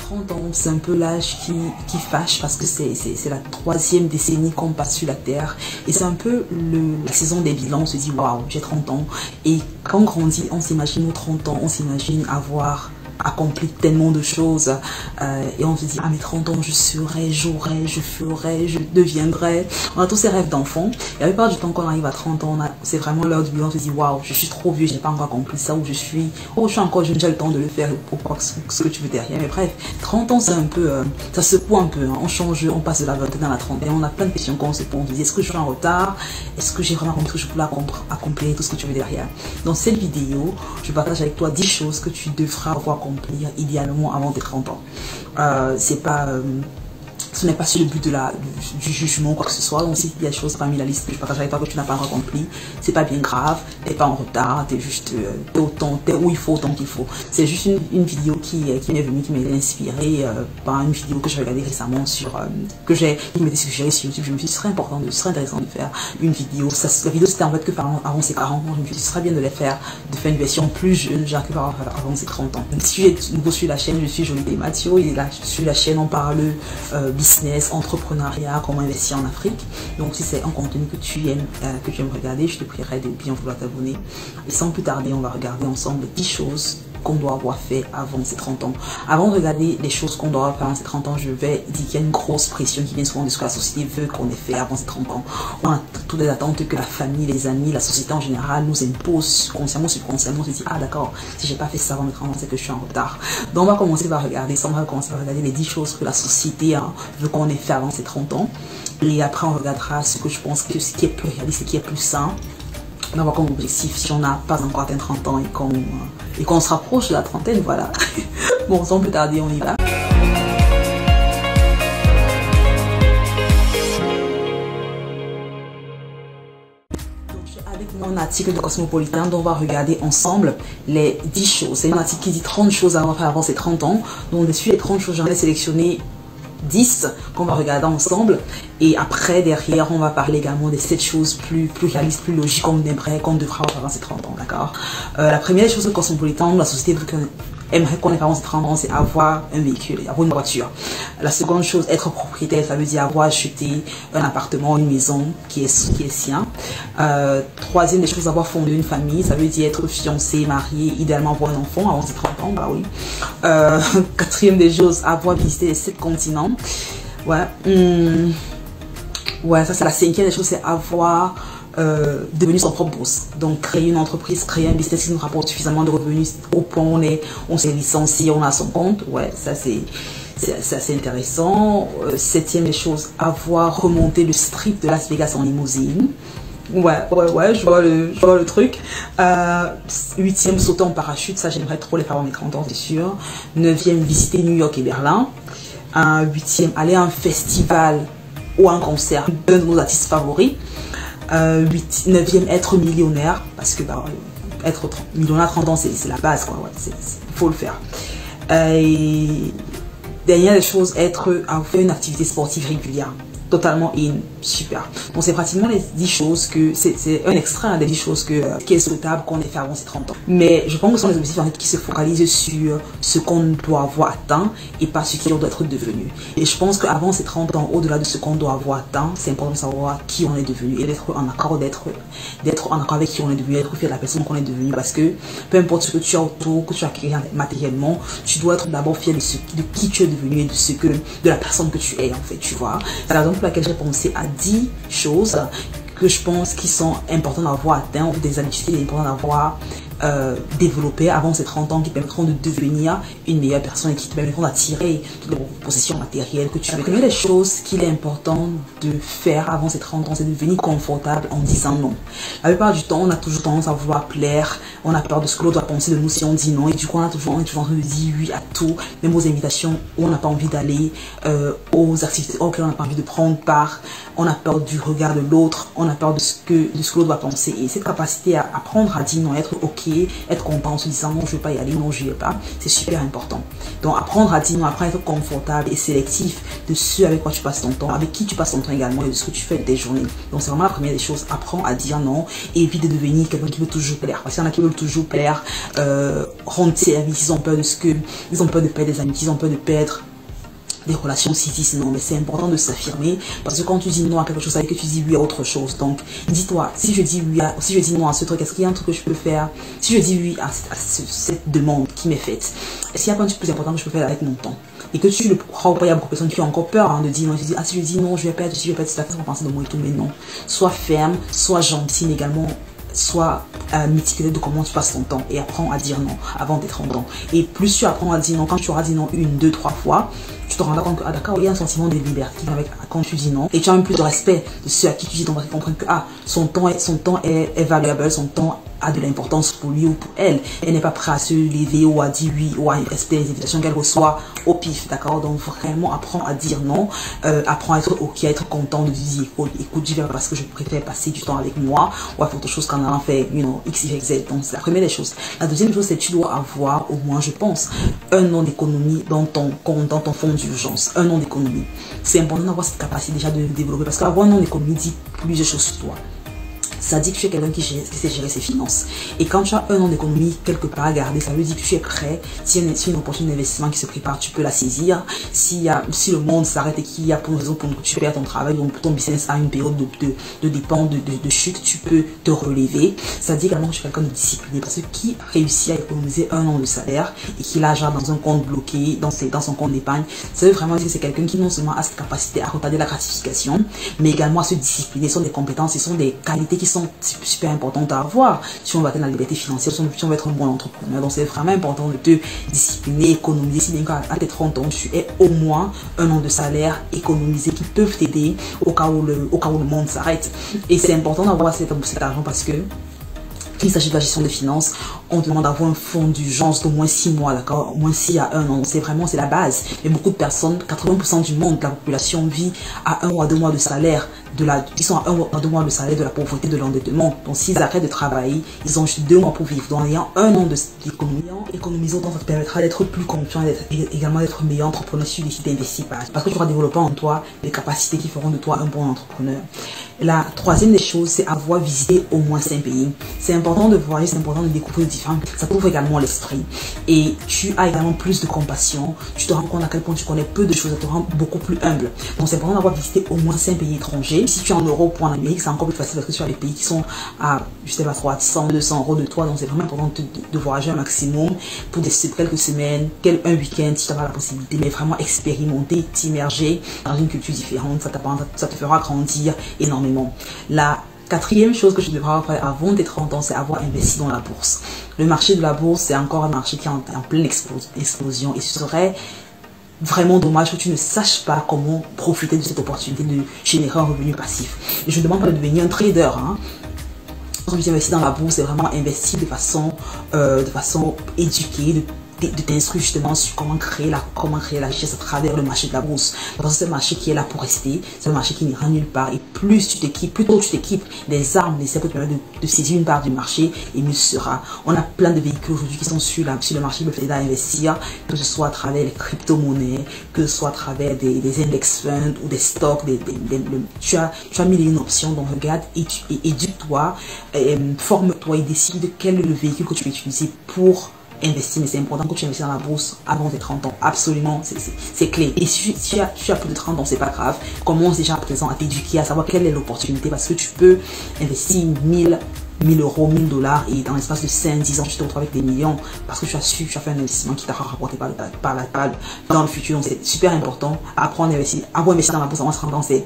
30 ans, c'est un peu l'âge qui fâche parce que c'est la 3e décennie qu'on passe sur la Terre. Et c'est un peu la saison des bilans. On se dit, waouh, j'ai 30 ans. Et quand on grandit, on s'imagine aux 30 ans, on s'imagine avoir accompli tellement de choses et on se dit, à mes 30 ans je serai, j'aurai, je ferai, je deviendrai. On a tous ces rêves d'enfant et la plupart du temps quand on arrive à 30 ans, c'est vraiment l'heure du bilan. On se dit, waouh, je suis trop vieux, j'ai pas encore accompli ça, ou je suis encore jeune, j'ai le temps de le faire, pour ce que tu veux derrière. Mais bref, 30 ans c'est un peu ça secoue un peu, hein. On change, on passe de la vingtaine à la trentaine, on a plein de questions qu'on se pose. On se dit, est-ce que je suis en retard, est-ce que j'ai vraiment accompli ce que je voulais accomplir, tout ce que tu veux derrière. Dans cette vidéo, je partage avec toi 10 choses que tu devras avoir accomplir idéalement avant tes 30 ans. Ce n'est pas sur le but du jugement ou quoi que ce soit. Donc, s'il y a des choses parmi la liste que je partage avec toi que tu n'as pas encore accompli, c'est pas bien grave, t'es pas en retard, t'es juste t'es où il faut, autant qu'il faut. C'est juste une vidéo qui m'est venue, qui m'a été inspirée par une vidéo que j'ai regardée récemment qui m'était suggérée sur YouTube. Je me suis dit, ce serait intéressant de faire une vidéo. La vidéo c'était en fait que avant ses 40 ans. Je me suis dit, ce serait bien de faire une version plus jeune, genre que avant ses 30 ans. Si tu es nouveau sur la chaîne, je suis Jolie Mathieu et là sur la chaîne on parle business, entrepreneuriat, comment investir en Afrique. Donc si c'est un contenu que tu aimes regarder, je te prierai de bien vouloir t'abonner. Et sans plus tarder, on va regarder ensemble 10 choses qu'on doit avoir fait avant ses 30 ans. Avant de regarder les choses qu'on doit avoir fait avant ses 30 ans, je vais dire qu'il y a une grosse pression qui vient souvent de ce que la société veut qu'on ait fait avant ses 30 ans. On a toutes les attentes que la famille, les amis, la société en général nous impose consciemment, subconsciemment. On se dit, ah d'accord, si j'ai pas fait ça avant mes 30 ans, c'est que je suis en retard. Donc on va commencer par regarder les 10 choses que la société veut qu'on ait fait avant ses 30 ans. Et après on regardera ce que je pense que ce qui est plus réaliste, ce qui est plus sain. On va avoir comme objectif, si on n'a pas encore atteint 30 ans et qu'on se rapproche de la trentaine, voilà. Bon, sans plus tarder, on y va. Avec mon article de Cosmopolitan, dont on va regarder ensemble les 10 choses. C'est un article qui dit 30 choses à avoir fait avant ses 30 ans. Donc, dessus les 30 choses, j'en ai sélectionné 10 qu'on va regarder ensemble, et après derrière on va parler également des 7 choses plus réalistes, plus logiques qu'on devra avoir avant ces 30 ans, d'accord. La première chose que Cosmopolitan, la société aimerait qu'on ait avant ces 30 ans, c'est avoir un véhicule, avoir une voiture. La seconde chose, être propriétaire, ça veut dire avoir acheté un appartement, une maison qui est sien. Troisième des choses, avoir fondé une famille, ça veut dire être fiancé, marié, idéalement avoir un enfant avant ses 30 ans, bah oui. Quatrième des choses, avoir visité les 7 continents. Ouais, ouais, ça c'est la cinquième des choses, c'est avoir devenir son propre boss. Donc créer une entreprise, créer un business qui nous rapporte suffisamment de revenus au point où on s'est licencié, on a son compte. Ouais, ça c'est assez intéressant. Septième des choses, avoir remonté le strip de Las Vegas en limousine. Ouais, je vois le truc. Huitième, sauter en parachute, ça j'aimerais trop les faire avant mes 30 ans, c'est sûr. Neuvième, visiter New York et Berlin. Huitième, aller à un festival ou à un concert d'un de nos artistes favoris. 9e, être millionnaire, parce que être millionnaire à 30 ans, c'est la base, quoi. Ouais, il faut le faire. Et dernière chose, avoir fait une activité sportive régulière, totalement super. Donc c'est pratiquement les 10 choses c'est un extrait des 10 choses qui est souhaitable qu'on ait fait avant ses 30 ans. Mais je pense que ce sont les objectifs en fait, qui se focalisent sur ce qu'on doit avoir atteint et pas ce qu'on doit être devenu. Et je pense qu'avant ses 30 ans, au-delà de ce qu'on doit avoir atteint, c'est important de savoir qui on est devenu et d'être en accord avec qui on est devenu, d'être fier de la personne qu'on est devenu, parce que peu importe ce que tu as autour, que tu as acquis matériellement, tu dois être d'abord fier de qui tu es devenu et de la personne que tu es en fait, tu vois. C'est la raison pour laquelle j'ai pensé à 10 choses que je pense qui sont importantes d'avoir atteint, ou des habitudes importantes d'avoir développées avant ces 30 ans, qui permettront de devenir une meilleure personne et qui te permettront d'attirer toutes les possessions matérielles que tu as. La première des choses qu'il est important de faire avant ces 30 ans, c'est de devenir confortable en disant non. La plupart du temps, on a toujours tendance à vouloir plaire, on a peur de ce que l'autre va penser de nous si on dit non, et du coup on est toujours en train de dire oui à tout, même aux invitations où on n'a pas envie d'aller, aux activités auxquelles on n'a pas envie de prendre part. On a peur du regard de l'autre, on a peur de ce que l'autre va penser. Et cette capacité à apprendre à dire non, à être ok justifier, être content en se disant non, je ne veux pas y aller, non, je n'y vais pas. C'est super important. Donc, apprendre à dire non, apprendre à être confortable et sélectif de ce avec quoi tu passes ton temps, avec qui tu passes ton temps également et de ce que tu fais de tes journées. Donc, c'est vraiment la première des choses. Apprends à dire non et évite de devenir quelqu'un qui veut toujours plaire. Parce qu'il y en a qui veulent toujours plaire, rendre service, ils ont peur de ils ont peur de perdre des amis, ils ont peur de perdre des relations si disent non, mais c'est important de s'affirmer parce que quand tu dis non à quelque chose, ça veut dire que tu dis oui à autre chose. Donc dis-toi, si je dis non à ce truc, est-ce qu'il y a un truc que je peux faire? Si je dis oui à cette demande qui m'est faite, est-ce qu'il y a pas un truc plus important que je peux faire avec mon temps? Et que tu le crois ou pas, il y a beaucoup de personnes qui ont encore peur de dire non. Tu dis, si je dis non, je vais perdre, si je vais perdre, c'est la façon de penser de moi et tout, mais non. Sois ferme, sois gentil, mais également sois méticuleux de comment tu passes ton temps et apprends à dire non avant d'être en temps. Et plus tu apprends à dire non, quand tu auras dit non 1, 2, 3 fois, tu te rendras compte que, ah d'accord, il y a un sentiment de liberté avec quand tu dis non. Et tu as même plus de respect de ceux à qui tu dis non, parce qu'ils comprennent que son temps est valuable, son temps a de l'importance pour lui ou pour elle. Elle n'est pas prête à se lever ou à dire oui ou à respecter les invitations qu'elle reçoit au pif, d'accord? Donc vraiment apprends à dire non, apprends à être ok, à être content de dire écoute, j'y vais parce que je préfère passer du temps avec moi ou à faire autre chose qu'en allant faire, X, Y, Z. Donc c'est la première des choses. La deuxième chose, c'est que tu dois avoir au moins, je pense, un an d'économie dans ton compte, dans ton fonds d'urgence, un an d'économie. C'est important d'avoir cette capacité déjà de développer parce qu'avoir un an d'économie dit plusieurs choses sur toi. Ça dit que tu es quelqu'un qui sait gérer ses finances. Et quand tu as un an d'économie quelque part à garder, ça veut dire que tu es prêt. Si une opportunité d'investissement qui se prépare, tu peux la saisir. Si le monde s'arrête et qu'il y a pour une raison pour que tu perds ton travail, donc ton business a une période de dépend, de chute, tu peux te relever. Ça dit également que tu es quelqu'un de discipliné. Parce que qui réussit à économiser un an de salaire et qui l'a genre dans un compte bloqué, dans son compte d'épargne, ça veut vraiment dire que c'est quelqu'un qui non seulement a cette capacité à retarder la gratification, mais également à se discipliner. Ce sont des compétences, ce sont des qualités qui sont super importantes à avoir si on veut atteindre la liberté financière, si on veut être un bon entrepreneur. Donc c'est vraiment important de te discipliner, économiser, si bien qu'à tes 30 ans tu aies au moins un an de salaire économisé qui peuvent t'aider au cas où le monde s'arrête. Et c'est important d'avoir cet argent parce que qu'il s'agit de la gestion des finances, on demande d'avoir un fonds d'urgence d'au moins 6 mois, d'accord, au moins 6 à 1 an. C'est la base. Et beaucoup de personnes, 80% du monde, de la population vit à 1 ou à 2 mois de salaire ils sont à 1 ou à 2 mois de salaire de la pauvreté, de l'endettement. Donc s'ils arrêtent de travailler, ils ont juste 2 mois pour vivre. Donc en ayant un an d'économie, économiser autant, ça te permettra d'être plus confiant, également d'être meilleur entrepreneur si tu décides d'investir. Parce que tu auras développé en toi des capacités qui feront de toi un bon entrepreneur. La troisième des choses, c'est avoir visité au moins 5 pays. C'est important de voyager, c'est important de découvrir différents. Ça t'ouvre également l'esprit. Et tu as également plus de compassion. Tu te rends compte à quel point tu connais peu de choses, ça te rend beaucoup plus humble. Donc c'est important d'avoir visité au moins 5 pays étrangers. Si tu es en Europe ou en Amérique, c'est encore plus facile parce que tu as des pays qui sont à, je sais pas, 300, 200 euros de toi. Donc c'est vraiment important de voyager un maximum pour quelques semaines, un week-end si tu as la possibilité, mais vraiment expérimenter, t'immerger dans une culture différente. Ça te fera grandir énormément. La quatrième chose que je devrais avoir fait avant d'être 30 ans, c'est avoir investi dans la bourse. Le marché de la bourse, c'est encore un marché qui est en pleine explosion et ce serait vraiment dommage que tu ne saches pas comment profiter de cette opportunité de générer un revenu passif. Et je ne demande pas de devenir un trader. Quand tu investis dans la bourse, c'est vraiment investir de façon éduquée, de t'instruire justement sur comment créer la richesse à travers le marché de la bourse. Parce que c'est un marché qui est là pour rester, c'est un marché qui n'ira nulle part. Et plus tôt tu t'équipes des armes nécessaires pour te permettre de saisir une part du marché, et mieux ce sera. On a plein de véhicules aujourd'hui qui sont sur le marché qui peuvent t'aider à investir, que ce soit à travers les crypto-monnaies, que ce soit à travers des index funds ou des stocks. Tu as mis une option, donc regarde, éduque-toi, forme-toi et décide de quel est le véhicule que tu peux utiliser pour investir. Mais c'est important que tu investisses dans la bourse avant tes 30 ans. Absolument, c'est clé. Et si tu as plus de 30 ans, c'est pas grave. Commence déjà à présent à t'éduquer, à savoir quelle est l'opportunité, parce que tu peux investir 1000 euros, 1000 $, et dans l'espace de 5-10 ans, tu te retrouves avec des millions parce que tu as fait un investissement qui t'a rapporté par la balle dans le futur. Donc c'est super important. Apprendre à investir, dans la bourse avant 30 ans, c'est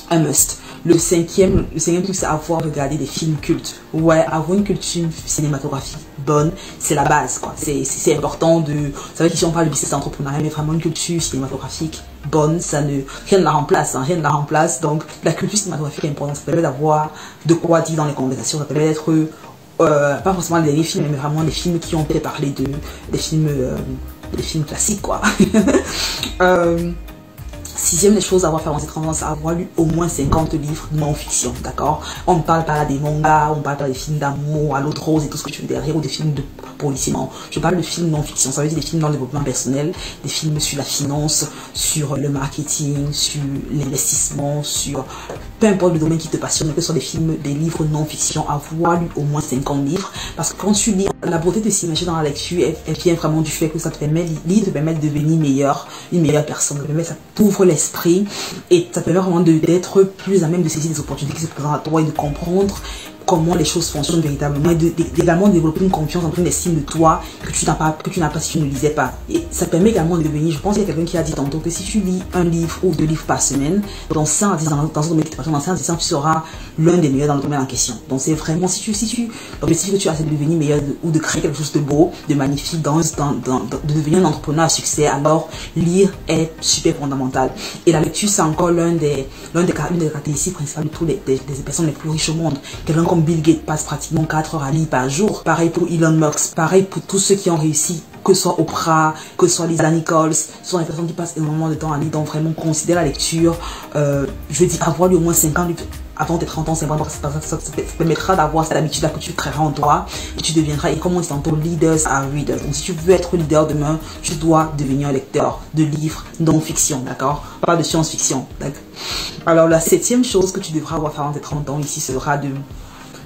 un must. Le cinquième truc, c'est avoir regardé des films cultes. Ouais, avoir une culture cinématographique bonne, c'est la base, quoi. C'est important c'est vrai qu'ici on parle de business entrepreneurial, mais vraiment une culture cinématographique bonne, rien ne la remplace, rien ne la remplace. Donc, la culture cinématographique est importante. Ça permet d'avoir de quoi dire dans les conversations. Ça permet d'être, pas forcément des films, mais vraiment des films qui ont fait parler des films classiques, quoi. Sixième des choses à avoir fait dans cette tendance, à avoir lu au moins 50 livres non-fiction, d'accord? On ne parle pas là des mangas, on ne parle pas des films d'amour à l'autre rose et tout ce que tu veux derrière, ou des films de policiers. Je parle de films non-fiction, ça veut dire des films dans le développement personnel, des films sur la finance, sur le marketing, sur l'investissement, sur peu importe le domaine qui te passionne, que ce soit des films, des livres non-fiction, avoir lu au moins 50 livres, parce que quand tu lis, la beauté de s'imaginer dans la lecture, elle vient vraiment du fait que ça te permet, lire te permet de devenir meilleur, une meilleure personne, ça t'ouvre l'esprit et ça te permet vraiment d'être plus à même de saisir des opportunités qui se présentent à toi et de comprendre comment les choses fonctionnent véritablement, et également développer une confiance en une estime de toi que tu n'as pas si tu ne lisais pas. Et ça permet également de devenir, je pense qu'il y a quelqu'un qui a dit tantôt que si tu lis un livre ou 2 livres par semaine, dans 5 à 10 ans, dans ce domaine qui te passionne, dans 5 à 10 ans, tu seras l'un des meilleurs dans le domaine en question. Donc c'est vraiment, l'objectif que tu as, c'est de devenir meilleur ou de créer quelque chose de beau, de magnifique, de devenir un entrepreneur à succès, alors lire est super fondamental. Et la lecture, c'est encore l'une des caractéristiques principales de tous des personnes les plus riches au monde. Quelqu'un comme Bill Gates passe pratiquement 4 heures à lire par jour. Pareil pour Elon Musk. Pareil pour tous ceux qui ont réussi, que ce soit Oprah, que ce soit Lisa Nichols. Ce sont des personnes qui passent énormément de temps à lire. Donc vraiment, considère la lecture. Je dis avoir lu au moins 50 livres avant tes 30 ans, c'est vraiment ça te permettra d'avoir cette habitude-là que tu créeras en toi et tu deviendras, et comme on dit tantôt, leaders are readers. Donc si tu veux être leader demain, tu dois devenir lecteur de livres non-fiction, d'accord? Pas de science-fiction, d'accord? Alors la 7e chose que tu devras avoir fait avant tes 30 ans ici sera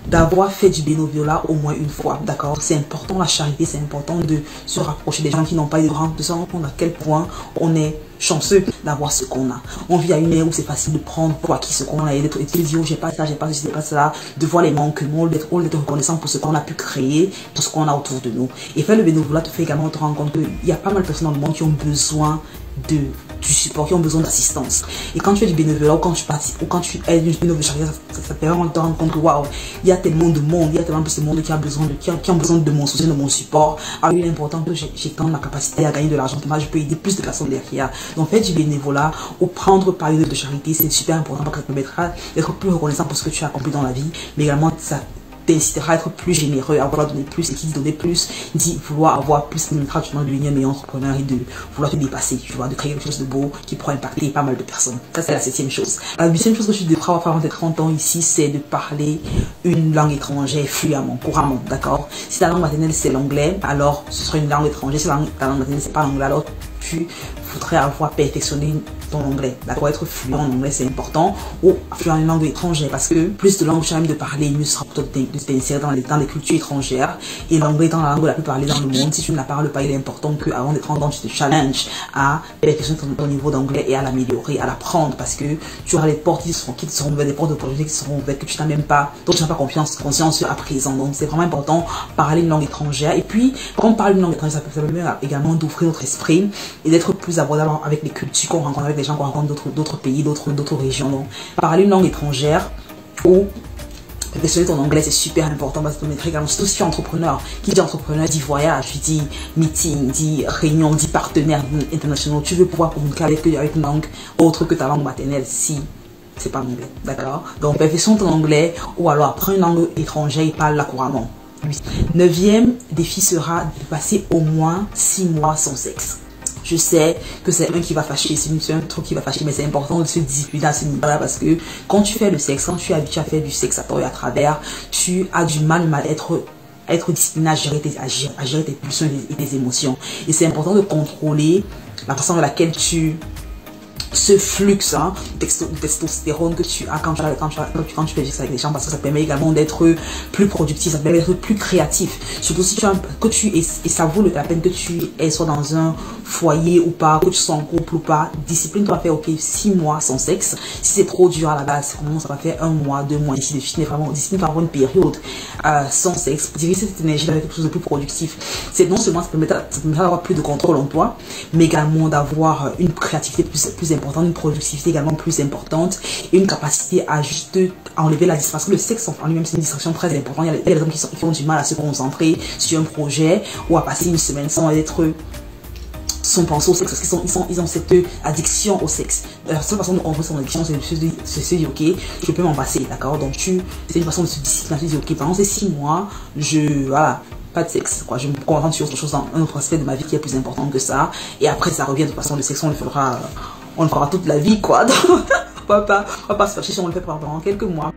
d'avoir fait du bénévolat au moins une fois, d'accord? C'est important, la charité, c'est important de se rapprocher des gens qui n'ont pas eu de se rendre compte à quel point on est chanceux d'avoir ce qu'on a. On vit à une ère où c'est facile de prendre pour acquis ce qu'on a et d'être dit, oh, j'ai pas ça, j'ai pas ceci, j'ai pas cela, de voir les manquements, d'être reconnaissant pour ce qu'on a pu créer, pour ce qu'on a autour de nous. Et faire le bénévolat te fait également te rendre compte qu'il y a pas mal de personnes dans le monde qui ont besoin du support, qui ont besoin d'assistance. Et quand tu fais du bénévolat ou quand tu participes ou quand tu aides une œuvre de charité, ça te permet de te rendre compte que waouh, il y a tellement de monde, il y a tellement plus de monde qui a besoin de mon soutien, de mon support. Alors il est important que j'ai quand même la capacité à gagner de l'argent, je peux aider plus de personnes derrière. Donc faire du bénévolat ou prendre part une œuvre de charité, c'est super important parce que ça te permettra d'être plus reconnaissant pour ce que tu as accompli dans la vie, mais également ça t'incitera à être plus généreux, à vouloir donner plus, et qui dit donner plus, dit vouloir avoir plus, qui permettra justement de devenir un meilleur entrepreneur et de vouloir te dépasser, tu vois, de créer quelque chose de beau qui pourra impacter pas mal de personnes. Ça, c'est la 7e chose. La 8e chose que tu devras avoir avant tes 30 ans ici, c'est de parler une langue étrangère fluemment, couramment, d'accord? Si ta langue maternelle c'est l'anglais, alors ce sera une langue étrangère. Si ta langue maternelle c'est pas l'anglais, alors tu voudrais avoir perfectionné ton anglais, d'accord? Être fluent en anglais, c'est important, ou fluent en une langue étrangère, parce que plus de langues tu as même de parler, mieux sera pour toi de t'insérer dans les cultures étrangères. Et l'anglais étant la langue la plus parlée dans le monde, si tu ne la parles pas, il est important qu'avant d'être 30 ans, tu te challenges à perfectionner ton niveau d'anglais et à l'améliorer, à l'apprendre, parce que tu auras les portes qui te seront ouvertes, des portes d'opportunités qui seront ouvertes, que tu n'as même pas, dont tu n'as pas conscience à présent. Donc c'est vraiment important, parler une langue étrangère. Et puis, quand on parle une langue étrangère, ça permet également d'ouvrir notre esprit et d'être plus abordable avec les cultures qu'on rencontre, avec les gens qu'on rencontre d'autres pays, d'autres régions. Donc, parler une langue étrangère ou perfectionner ton anglais, c'est super important parce que ça te mettrait également, surtout si tu es entrepreneur. Qui dit entrepreneur dit voyage, dit meeting, dit réunion, dit partenaires internationaux. Tu veux pouvoir communiquer avec une langue autre que ta langue maternelle si c'est pas l'anglais, d'accord? Donc, perfectionne ton anglais ou alors apprends une langue étrangère et parle-la couramment. 9e défi sera de passer au moins 6 mois sans sexe. Je sais que c'est un qui va fâcher, c'est un truc qui va fâcher, mais c'est important de se discipliner à ce niveau-là parce que quand tu fais le sexe, quand tu es habitué à faire du sexe à tort et à travers, tu as du mal à être discipliné à gérer tes pulsions et tes émotions. Et c'est important de contrôler la façon dans laquelle ce flux de testostérone que tu as quand tu fais du sexe avec les gens, parce que ça permet également d'être plus productif, ça permet d'être plus créatif, surtout si et ça vaut la peine que tu es soit dans un foyer ou pas, que tu sois en couple ou pas, discipline-toi à faire 6 mois sans sexe. Si c'est trop dur à la base, ça va faire 1 mois, 2 mois, ici de suite, mais vraiment discipline-toi à avoir une période sans sexe, pour diriger cette énergie avec quelque chose de plus productif. C'est non seulement ça permettra d'avoir plus de contrôle en toi, mais également d'avoir une créativité plus importante, une productivité également plus importante et une capacité à juste enlever la distraction. Le sexe en lui-même c'est une distraction très importante. Il y a des hommes qui ont du mal à se concentrer sur un projet ou à passer une semaine sans penser au sexe parce qu'ils ont cette addiction au sexe. La seule façon de contrôler son addiction, c'est de se dire ok, je peux m'en passer, d'accord? Donc c'est une façon de se discipliner, de se dire ok, pendant ces 6 mois, voilà, pas de sexe, quoi. Je me concentre sur autre chose, dans un autre aspect de ma vie qui est plus important que ça. Et après, ça revient de toute façon, le sexe, on le fera on le fera toute la vie, quoi. Donc, on va pas se fâcher si on le fait pendant quelques mois.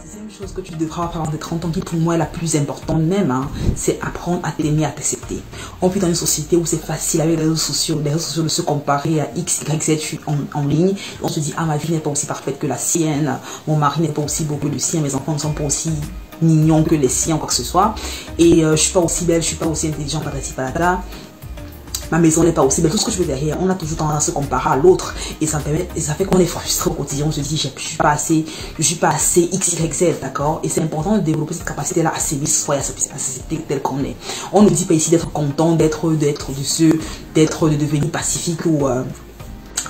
Deuxième chose que tu devras faire avant tes 30 ans, qui pour moi est la plus importante même, hein, c'est apprendre à t'aimer, à t'accepter. On vit dans une société où c'est facile avec les réseaux sociaux de se comparer à X, Y, Z en ligne. On se dit, ah, ma vie n'est pas aussi parfaite que la sienne, mon mari n'est pas aussi beau que le sien, mes enfants ne sont pas aussi mignons que les siens, quoi que ce soit. Et je suis pas aussi belle, je suis pas aussi intelligente, patati patata. Ma maison n'est pas aussi belle, tout ce que je veux derrière, on a toujours tendance à se comparer à l'autre et ça fait qu'on est frustré au quotidien, on se dit je suis pas assez X, Y, Z, d'accord. Et c'est important de développer cette capacité là à s'aimer soi et à s'accepter tel qu'on est. On ne dit pas ici d'être content, de devenir pacifique ou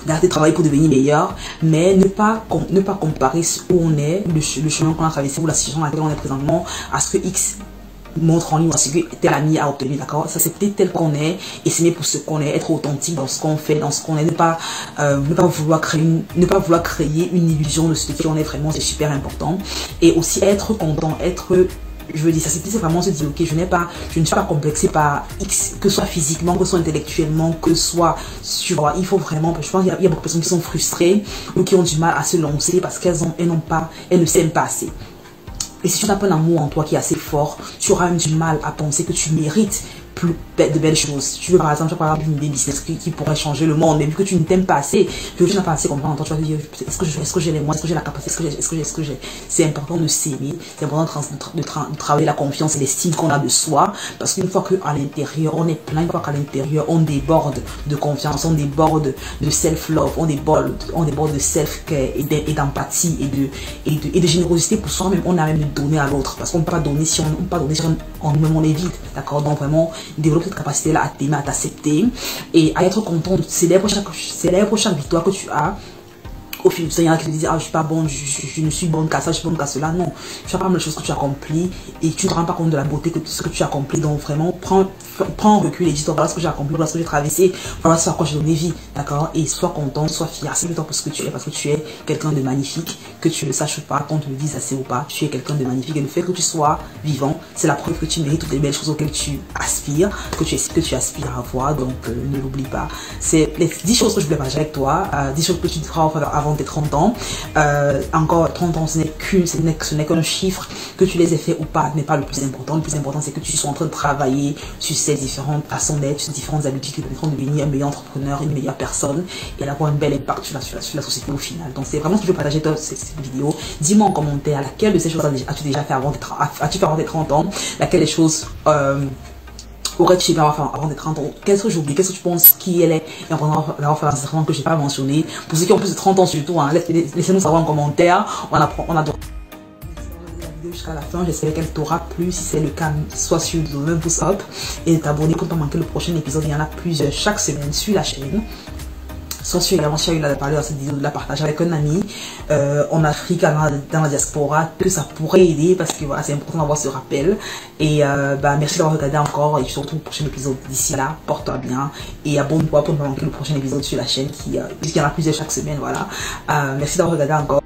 d'arrêter de travailler pour devenir meilleur, mais ne pas comparer où on est, le chemin qu'on a traversé ou la situation dans laquelle on est présentement à ce que X montre en ligne, à ce que tel ami a obtenu, d'accord. S'accepter tel qu'on est et s'aimer pour ce qu'on est, être authentique dans ce qu'on fait, dans ce qu'on est, ne pas vouloir créer une illusion de ce qui on est vraiment, c'est super important. Et aussi être content, je veux dire, s'accepter, c'est vraiment se dire, ok, je ne suis pas complexé par X, que ce soit physiquement, que ce soit intellectuellement, que ce soit sur, il faut vraiment, je pense qu'il y a beaucoup de personnes qui sont frustrées ou qui ont du mal à se lancer parce qu'elles ne s'aiment pas assez. Et si tu n'as pas un amour en toi qui est assez fort, tu auras même du mal à penser que tu mérites de belles choses. Tu veux par exemple une idée business qui pourrait changer le monde, mais vu que tu ne t'aimes pas assez, que tu n'as pas assez confiance en toi, tu vas te dire est-ce que j'ai les moyens, est-ce que j'ai la capacité, est-ce que j'ai. C'est important de s'aimer, c'est important de travailler la confiance et l'estime qu'on a de soi, parce qu'une fois qu'à l'intérieur on est plein, une fois qu'à l'intérieur on déborde de confiance, on déborde de self-love, on déborde de self-care et d'empathie et de générosité pour soi-même, on a même de donner à l'autre, parce qu'on ne peut pas donner si on nous-mêmes on est vide, d'accord. Donc vraiment développer cette capacité là à t'aimer, à t'accepter et à être content, de célèbre chaque victoire que tu as. Au fil du temps, il y en a qui te disent, ah, je suis pas bonne, je ne suis bonne qu'à ça, je suis bonne qu'à cela. Non, tu fais pas mal de choses que tu accomplis et tu ne te rends pas compte de la beauté de ce que tu accomplis. Donc vraiment, prends un recul et dis-toi, voilà ce que j'ai accompli, voilà ce que j'ai traversé, voilà ce à quoi j'ai donné vie, d'accord. Et sois content, sois fier, c'est le temps pour ce que tu es, parce que tu es quelqu'un de magnifique, que tu le saches pas, qu'on te le dise assez ou pas, tu es quelqu'un de magnifique. Et le fait que tu sois vivant, c'est la preuve que tu mérites toutes les belles choses auxquelles tu aspires, que tu aspires à avoir. Donc ne l'oublie pas. C'est les 10 choses que je voulais partager avec toi, 10 choses que tu devras faire avant tes 30 ans. Encore 30 ans, ce n'est qu'un chiffre. Que tu les aies fait ou pas n'est pas le plus important. Le plus important, c'est que tu sois en train de travailler sur ces différentes façons d'être, sur ces différentes habitudes qui te permettront de devenir un meilleur entrepreneur, une meilleure personne et d'avoir un bel impact sur la société au final. Donc c'est vraiment ce que je veux partager dans cette vidéo. Dis-moi en commentaire laquelle de ces choses as-tu déjà fait avant tes 30 ans, laquelle des choses aurais-tu aimé avoir fait avant tes 30 ans? Qu'est-ce que j'ai oublié? Qu'est-ce que tu penses qui est important d'avoir fait nécessairement que je n'ai pas mentionné? Pour ceux qui ont plus de 30 ans surtout, hein, laissez-nous savoir en commentaire. On adore la vidéo jusqu'à la fin. J'espère qu'elle t'aura plu. Si c'est le cas, sois sûr de donner un pouce up et de t'abonner pour ne pas manquer le prochain épisode. Il y en a plusieurs chaque semaine sur la chaîne. Sois sûr également, si tu as eu la parler dans cette vidéo, de la partager avec un ami en Afrique, dans la diaspora, que ça pourrait aider, parce que voilà, c'est important d'avoir ce rappel. Et merci d'avoir regardé encore et je te retrouve au prochain épisode. D'ici là, porte-toi bien et abonne-toi pour ne pas manquer le prochain épisode sur la chaîne puisqu'il y en a plusieurs chaque semaine. Voilà. Merci d'avoir regardé encore.